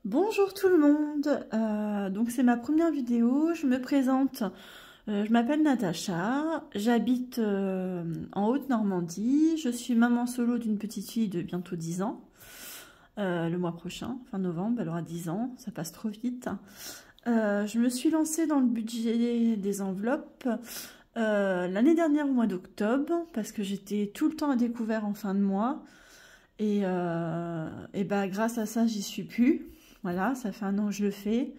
Bonjour tout le monde, donc c'est ma première vidéo, je me présente, je m'appelle Natacha, j'habite en Haute-Normandie, je suis maman solo d'une petite fille de bientôt 10 ans, le mois prochain, fin novembre, elle aura 10 ans, ça passe trop vite. Je me suis lancée dans le budget des enveloppes l'année dernière au mois d'octobre, parce que j'étais tout le temps à découvert en fin de mois, et bah, grâce à ça j'y suis plus. Voilà, ça fait 1 an que je le fais.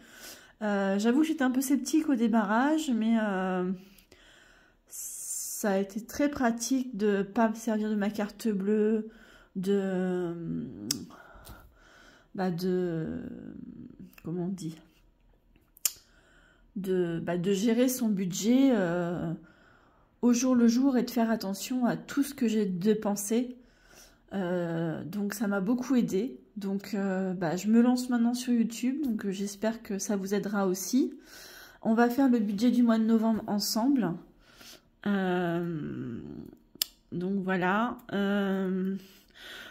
J'avoue que j'étais un peu sceptique au démarrage, mais ça a été très pratique de ne pas me servir de ma carte bleue, comment on dit, de gérer son budget au jour le jour et de faire attention à tout ce que j'ai dépensé. Donc ça m'a beaucoup aidé. Donc je me lance maintenant sur YouTube, donc j'espère que ça vous aidera aussi. On va faire le budget du mois de novembre ensemble. Donc voilà.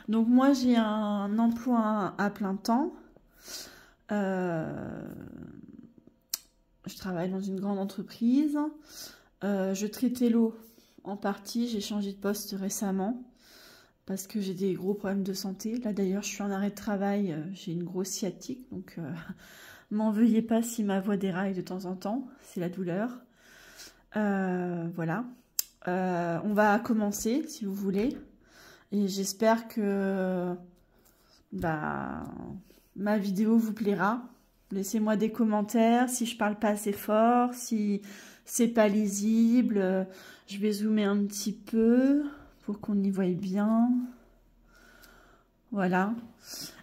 Donc moi j'ai un emploi à plein temps. Je travaille dans une grande entreprise. Je traitais l'eau en partie. J'ai changé de poste récemment parce que j'ai des gros problèmes de santé. Là d'ailleurs je suis en arrêt de travail, j'ai une grosse sciatique, donc m'en veuillez pas si ma voix déraille de temps en temps, c'est la douleur. Voilà. On va commencer si vous voulez, et j'espère que ma vidéo vous plaira. Laissez-moi des commentaires si je parle pas assez fort, si c'est pas lisible. Je vais zoomer un petit peu pour qu'on y voie bien. Voilà.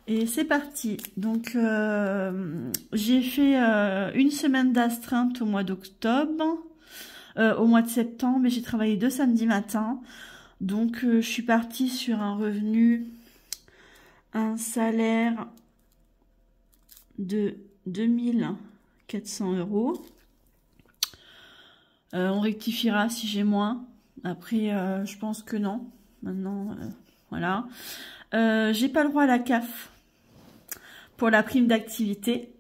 Et c'est parti. Donc, j'ai fait 1 semaine d'astreinte au mois d'octobre, au mois de septembre, et j'ai travaillé 2 samedis matins. Donc, je suis partie sur un salaire de 2400 €. On rectifiera si j'ai moins. Après, je pense que non. Maintenant, voilà. J'ai pas le droit à la CAF pour la prime d'activité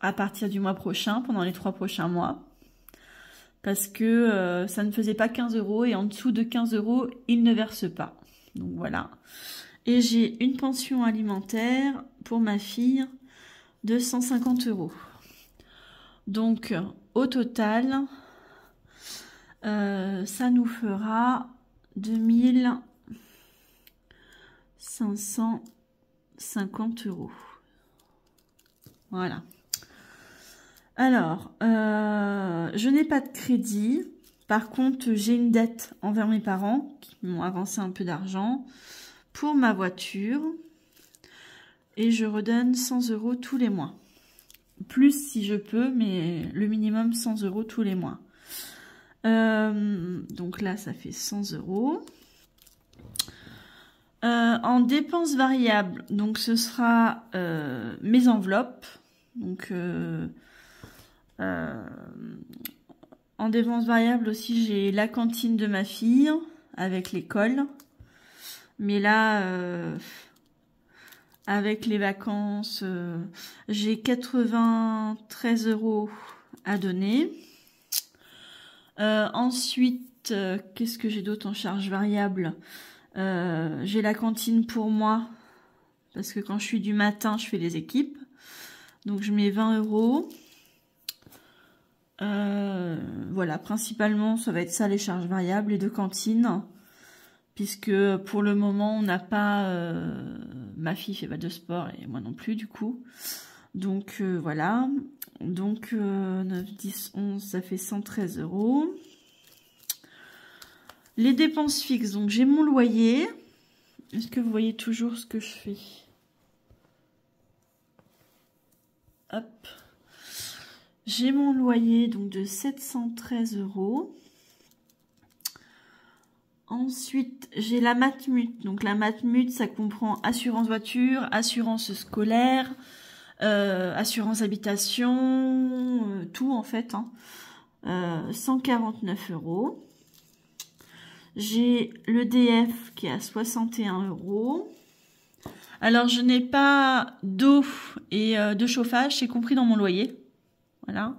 à partir du mois prochain, pendant les 3 prochains mois. Parce que ça ne faisait pas 15 € et en dessous de 15 €, ils ne versent pas. Donc voilà. Et j'ai une pension alimentaire pour ma fille de 150 €. Donc au total, ça nous fera 2550 €. Voilà. Alors, je n'ai pas de crédit. Par contre, j'ai une dette envers mes parents qui m'ont avancé un peu d'argent pour ma voiture. Et je redonne 100 € tous les mois. Plus si je peux, mais le minimum 100 € tous les mois. Donc là, ça fait 100 €. En dépenses variables, donc ce sera mes enveloppes. Donc en dépenses variables aussi, j'ai la cantine de ma fille avec l'école. Mais là, avec les vacances, j'ai 93 € à donner. Ensuite, qu'est-ce que j'ai d'autre en charge variable? J'ai la cantine pour moi, parce que quand je suis du matin, je fais les équipes. Donc je mets 20 €. Voilà, principalement, ça va être ça les charges variables, les 2 cantines. Puisque pour le moment, on n'a pas... ma fille fait pas de sport et moi non plus, du coup. Donc voilà. Donc 9, 10, 11, ça fait 113 €. Les dépenses fixes, donc j'ai mon loyer. Est-ce que vous voyez toujours ce que je fais? Hop. J'ai mon loyer donc de 713 €. Ensuite, j'ai la Matmut. Donc la Matmut, ça comprend assurance voiture, assurance scolaire, assurance habitation, tout en fait. 149 €. J'ai l'EDF qui est à 61 €. Alors, je n'ai pas d'eau et de chauffage, c'est compris dans mon loyer. Voilà.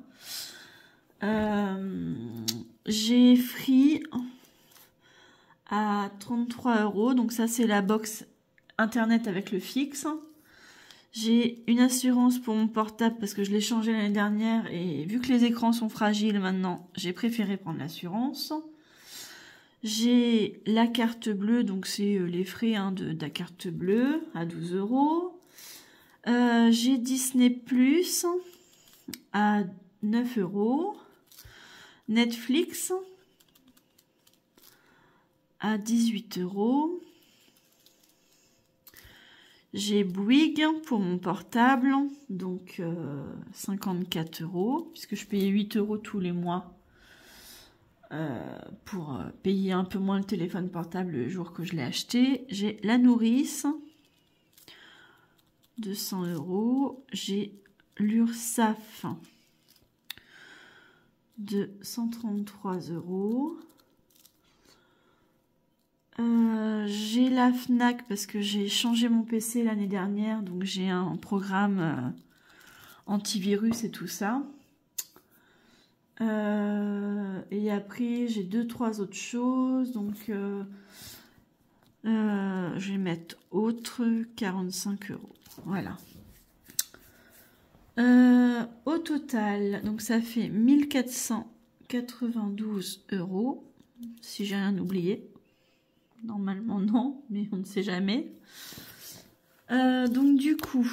J'ai Free à 33 €. Donc ça, c'est la box internet avec le fixe. J'ai une assurance pour mon portable parce que je l'ai changé l'année dernière et vu que les écrans sont fragiles maintenant, j'ai préféré prendre l'assurance. J'ai la carte bleue, donc c'est les frais de la carte bleue à 12 €. J'ai Disney Plus à 9 €. Netflix à 18 €. J'ai Bouygues pour mon portable, donc 54 €, puisque je payais 8 € tous les mois pour payer un peu moins le téléphone portable le jour que je l'ai acheté. J'ai la nourrice, 200 €. J'ai l'URSSAF de 133 €. J'ai la Fnac parce que j'ai changé mon PC l'année dernière, donc j'ai un programme antivirus et tout ça. Et après j'ai 2-3 autres choses, donc je vais mettre autre 45 €. Voilà. Au total, donc ça fait 1492 €, si j'ai rien oublié. Normalement non, mais on ne sait jamais. Donc du coup,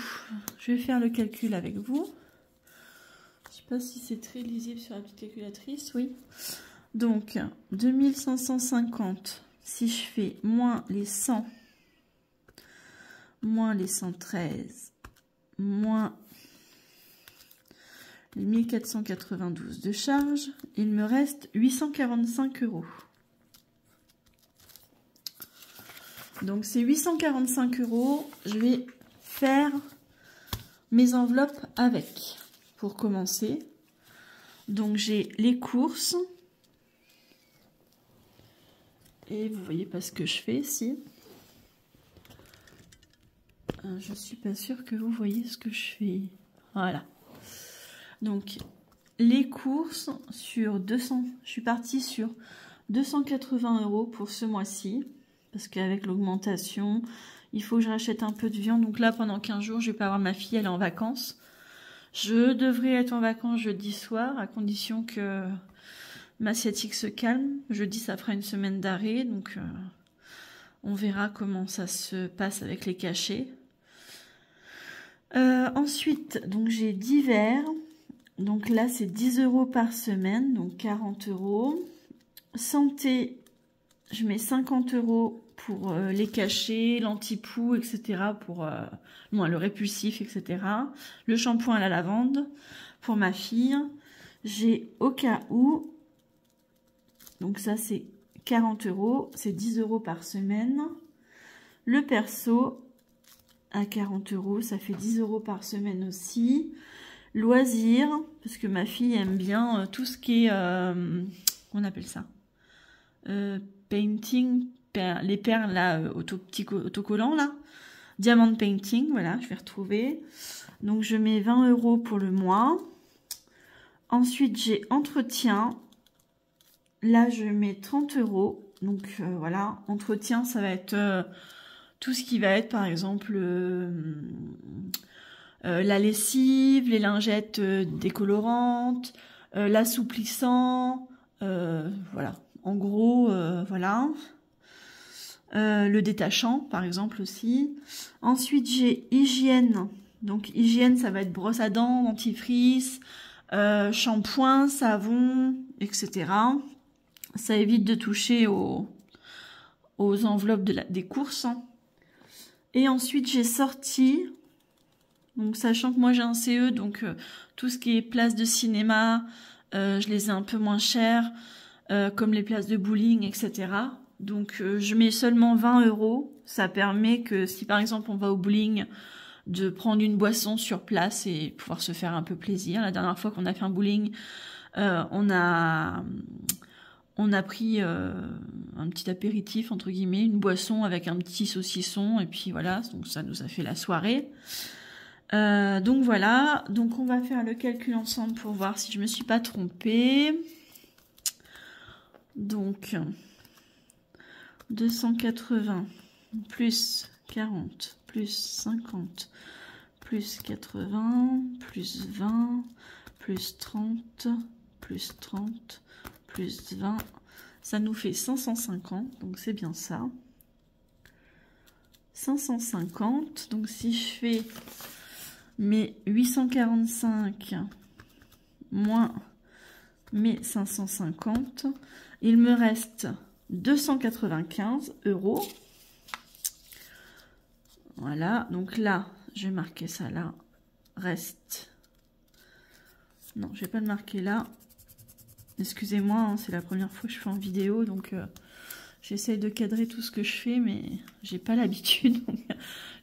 je vais faire le calcul avec vous. Je ne sais pas si c'est très lisible sur la petite calculatrice, oui. Donc 2550, si je fais moins les 100, moins les 113, moins les 1492 de charge, il me reste 845 €. Donc c'est 845 €, je vais faire mes enveloppes avec, pour commencer. Donc j'ai les courses, et vous voyez pas ce que je fais ici. Je suis pas sûre que vous voyez ce que je fais. Voilà. Donc les courses sur 200, je suis partie sur 280 € pour ce mois-ci. Parce qu'avec l'augmentation, il faut que je rachète un peu de viande. Donc là, pendant 15 jours, je vais pas voir ma fille, elle est en vacances. Je devrais être en vacances jeudi soir, à condition que ma sciatique se calme. Jeudi, ça fera une semaine d'arrêt, donc on verra comment ça se passe avec les cachets. Ensuite, donc j'ai divers. Donc là, c'est 10 € par semaine, donc 40 €. Santé, je mets 50 € pour les cachets, l'anti-poux, etc. pour le répulsif, etc. Le shampoing à la lavande pour ma fille. J'ai au cas où, donc ça c'est 40 €, c'est 10 € par semaine. Le perso à 40 €, ça fait 10 € par semaine aussi. Loisirs, parce que ma fille aime bien tout ce qui est, on appelle ça, painting, les perles là, autocollants là, diamond painting, voilà, je vais retrouver. Donc je mets 20 € pour le mois. Ensuite j'ai entretien, là je mets 30 €. Donc voilà, entretien, ça va être tout ce qui va être par exemple la lessive, les lingettes décolorantes, l'assouplissant, voilà. En gros, voilà. Le détachant, par exemple, aussi. Ensuite, j'ai hygiène. Donc, hygiène, ça va être brosse à dents, dentifrice, shampoing, savon, etc. Ça évite de toucher aux enveloppes des courses. Et ensuite, j'ai sorti. Donc, sachant que moi, j'ai un CE, donc tout ce qui est place de cinéma, je les ai un peu moins chères. Comme les places de bowling, etc. Donc je mets seulement 20 €. Ça permet que si par exemple on va au bowling, de prendre une boisson sur place et pouvoir se faire un peu plaisir. La dernière fois qu'on a fait un bowling, on a on a pris un petit apéritif, entre guillemets, une boisson avec un petit saucisson, et puis voilà, donc ça nous a fait la soirée. Donc voilà, donc on va faire le calcul ensemble pour voir si je me suis pas trompée. Donc 280 plus 40 plus 50 plus 80 plus 20 plus 30 plus 30 plus 20, ça nous fait 550, donc c'est bien ça. 550, donc si je fais mes 845 moins mes 550, il me reste 295 €. Voilà, donc là, je vais marquer ça là, reste. Non, je vais pas le marquer là. Excusez-moi, hein, c'est la première fois que je fais en vidéo, donc j'essaye de cadrer tout ce que je fais, mais j'ai pas l'habitude, donc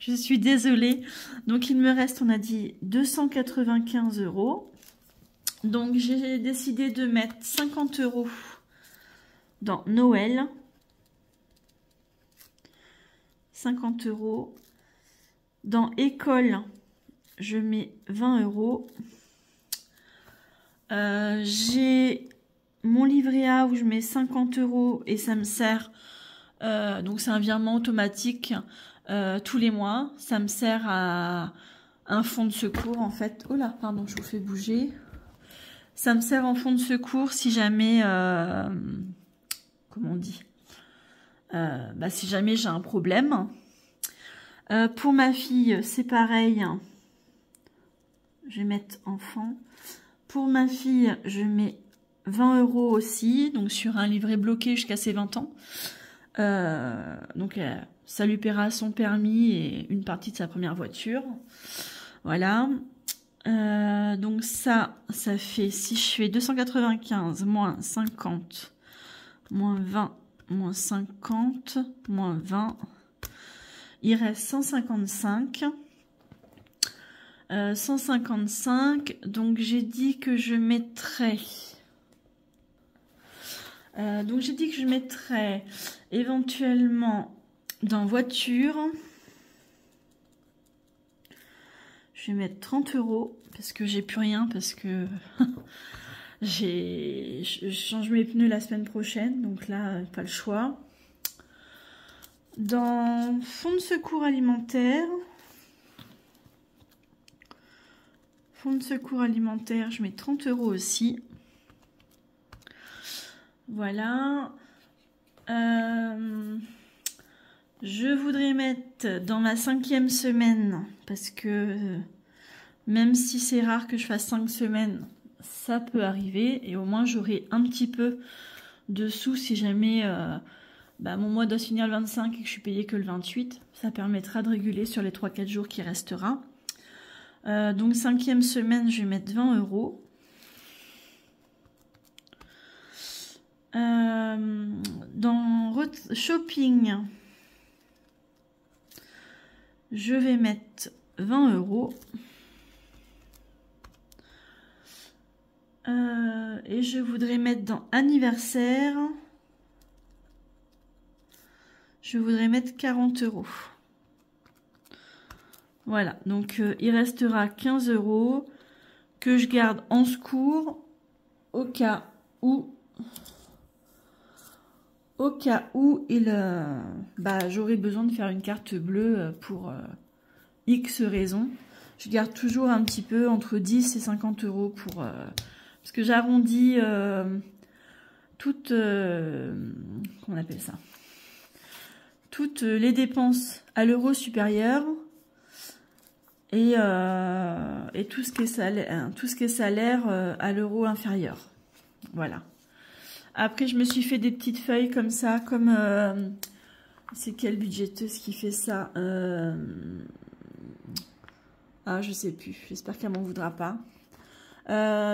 je suis désolée. Donc il me reste, on a dit 295 €. Donc j'ai décidé de mettre 50 € dans Noël. 50 € dans école, je mets 20 €. J'ai mon livret A où je mets 50 € et ça me sert, donc c'est un virement automatique tous les mois. Ça me sert à un fonds de secours en fait. Oh là, pardon, je vous fais bouger. Ça me sert en fonds de secours si jamais, comment on dit, si jamais j'ai un problème. Pour ma fille, c'est pareil. Je vais mettre enfant. Pour ma fille, je mets 20 € aussi, donc sur un livret bloqué jusqu'à ses 20 ans. Donc ça lui paiera son permis et une partie de sa première voiture. Voilà. Donc ça fait, si je fais 295 moins 50, moins 20, moins 50, moins 20, il reste 155. 155, donc j'ai dit que je mettrais... éventuellement dans voiture. Je vais mettre 30 € parce que j'ai plus rien, parce que je change mes pneus la semaine prochaine, donc là pas le choix. Dans fonds de secours alimentaire, je mets 30 € aussi. Voilà. Je voudrais mettre dans ma 5e semaine, parce que même si c'est rare que je fasse 5 semaines, ça peut arriver. Et au moins, j'aurai un petit peu de sous si jamais mon mois doit se finir le 25 et que je suis payée que le 28. Ça permettra de réguler sur les 3-4 jours qui restera. Donc 5e semaine, je vais mettre 20 €. Dans shopping, je vais mettre 20 €. Et je voudrais mettre dans anniversaire, je voudrais mettre 40 €. Voilà, donc il restera 15 € que je garde en secours au cas où j'aurais besoin de faire une carte bleue pour X raisons. Je garde toujours un petit peu entre 10 et 50 € pour... parce que j'arrondis toutes... comment on appelle ça? Toutes les dépenses à l'euro supérieur. Et tout ce qui est salaire, à l'euro inférieur. Voilà. Après, je me suis fait des petites feuilles comme ça, comme... c'est quelle budgéteuse qui fait ça? Ah, je sais plus. J'espère qu'elle m'en voudra pas.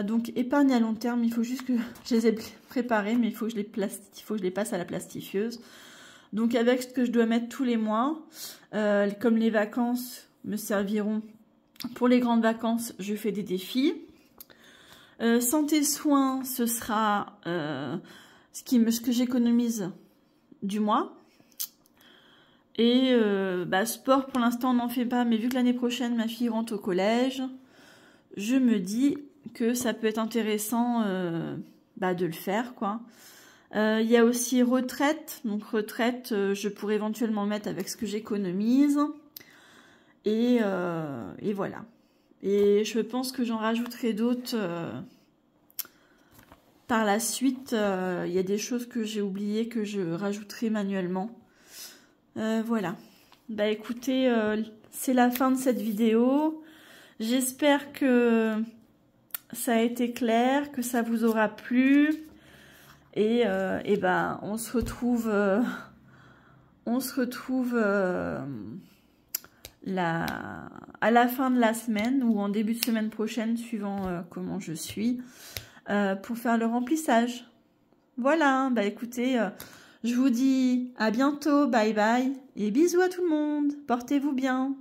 Donc, épargne à long terme. Il faut juste que je les ai préparées, mais il faut que je les passe à la plastifieuse. Donc, avec ce que je dois mettre tous les mois, comme les vacances me serviront pour les grandes vacances, je fais des défis. Santé soins, ce sera ce que j'économise du mois. Et sport, pour l'instant, on n'en fait pas. Mais vu que l'année prochaine, ma fille rentre au collège, je me dis que ça peut être intéressant de le faire, quoi. Il y a aussi retraite. Donc retraite, je pourrais éventuellement mettre avec ce que j'économise. Et voilà. Et je pense que j'en rajouterai d'autres par la suite. Il y a des choses que j'ai oubliées que je rajouterai manuellement. Voilà. Bah écoutez, c'est la fin de cette vidéo. J'espère que ça a été clair, que ça vous aura plu. Et on se retrouve à la fin de la semaine ou en début de semaine prochaine, suivant comment je suis, pour faire le remplissage. Voilà, bah écoutez, je vous dis à bientôt, bye bye, et bisous à tout le monde, portez-vous bien.